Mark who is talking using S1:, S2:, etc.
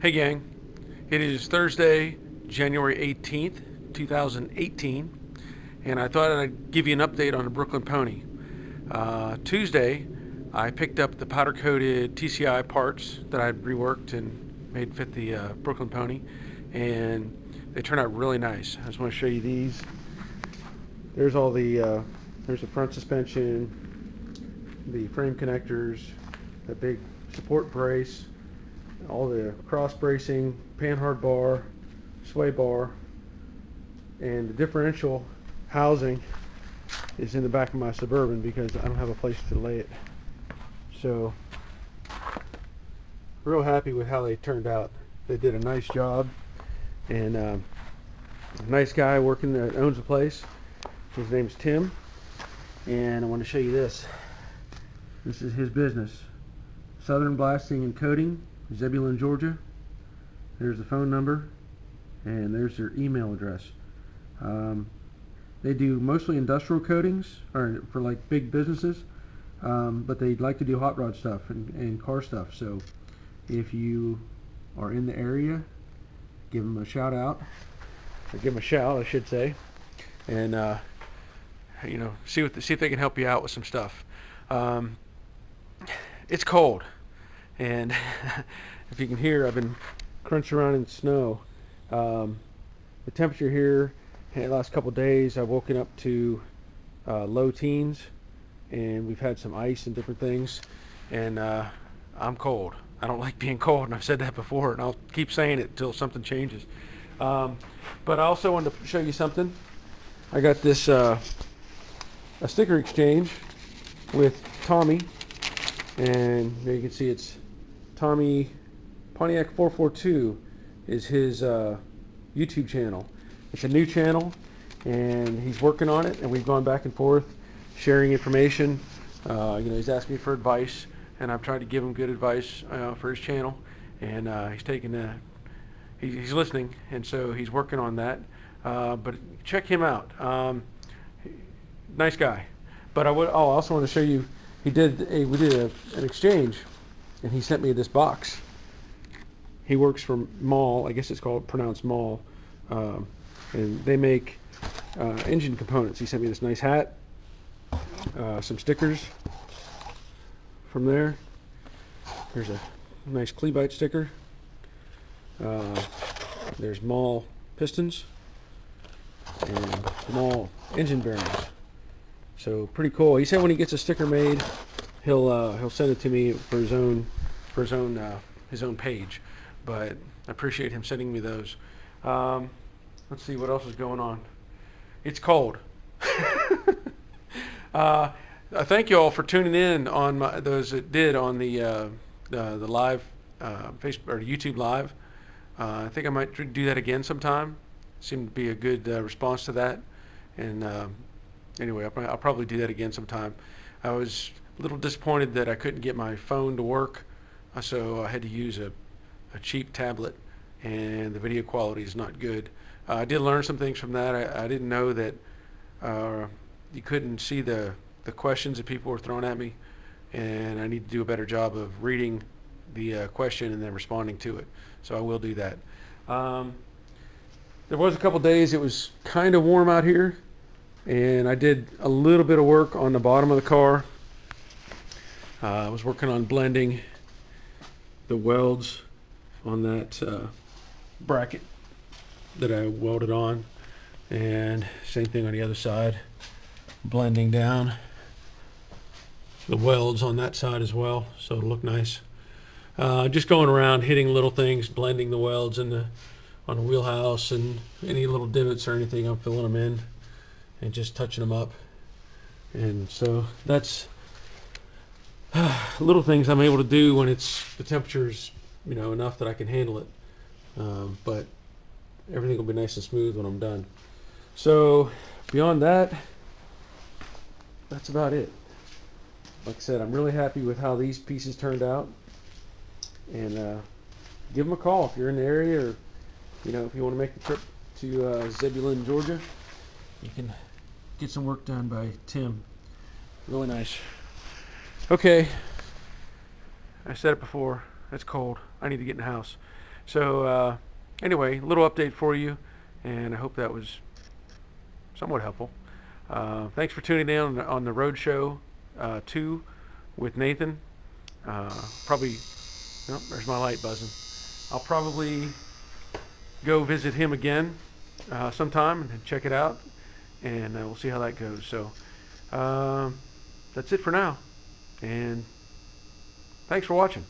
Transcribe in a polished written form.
S1: Hey gang, it is Thursday, January 18th, 2018, and I thought I'd give you an update on the Brooklyn Pony. Tuesday, I picked up the powder coated TCI parts that I'd reworked and made fit the Brooklyn Pony, and they turned out really nice. I just want to show you these. There's all the, there's the front suspension, the frame connectors, the big support brace, all the cross bracing, panhard bar, sway bar, and the differential housing is in the back of my Suburban because I don't have a place to lay it. So, real happy with how they turned out. They did a nice job, and a nice guy working that owns the place. His name's Tim, and I want to show you this. This is his business, Southern Blasting and Coating, Zebulon, Georgia. There's the phone number, and there's their email address. They do mostly industrial coatings, or for like big businesses, but they like to do hot rod stuff and car stuff. So if you are in the area, give them a shout out, or give them a shout, I should say, and you know, see if they can help you out with some stuff. It's cold. And if you can hear, I've been crunching around in snow. The temperature here in the last couple days, I've woken up to low teens, and we've had some ice and different things, and I'm cold. I don't like being cold, and I've said that before, and I'll keep saying it until something changes. But I also wanted to show you something. I got this a sticker exchange with Tommy, and there you can see it's Tommy Pontiac 442 is his YouTube channel. It's a new channel, and he's working on it, and we've gone back and forth sharing information. You know, he's asked me for advice, and I've tried to give him good advice for his channel, and he's taking he's listening, and so he's working on that. But check him out. Nice guy. But I also want to show you. We did an exchange, and he sent me this box. He works for Mahle, I guess it's pronounced Mahle, and they make engine components. He sent me this nice hat, some stickers from there. There's a nice Klebite sticker. There's Mahle pistons and Mahle engine bearings. So pretty cool. He said when he gets a sticker made, he'll send it to me for his own page. But I appreciate him sending me those. Let's see what else is going on. It's cold. I thank you all for tuning in on those that did on the live Facebook or YouTube live. I think I might do that again sometime. Seemed to be a good response to that, and anyway, I'll probably do that again sometime. I was a little disappointed that I couldn't get my phone to work, so I had to use a cheap tablet, and the video quality is not good. I did learn some things from that. I didn't know that you couldn't see the questions that people were throwing at me, and I need to do a better job of reading the question and then responding to it. So I will do that. There was a couple days it was kind of warm out here, and I did a little bit of work on the bottom of the car. I was working on blending the welds on that bracket that I welded on, and same thing on the other side, blending down the welds on that side as well, so it'll look nice. Just going around hitting little things, blending the welds on the wheelhouse, and any little divots or anything, I'm filling them in and just touching them up. And so that's little things I'm able to do when the temperature's enough that I can handle it. But everything will be nice and smooth when I'm done. So beyond that, that's about it. Like I said, I'm really happy with how these pieces turned out. And give them a call if you're in the area, or if you want to make the trip to Zebulon, Georgia. You can get some work done by Tim. Really nice. Okay, I said it before, it's cold. I need to get in the house. So anyway, a little update for you, and I hope that was somewhat helpful. Thanks for tuning in on the Road Show 2 with Nathan. Probably, oh, there's my light buzzing. I'll probably go visit him again sometime and check it out, and we'll see how that goes. So that's it for now, and thanks for watching.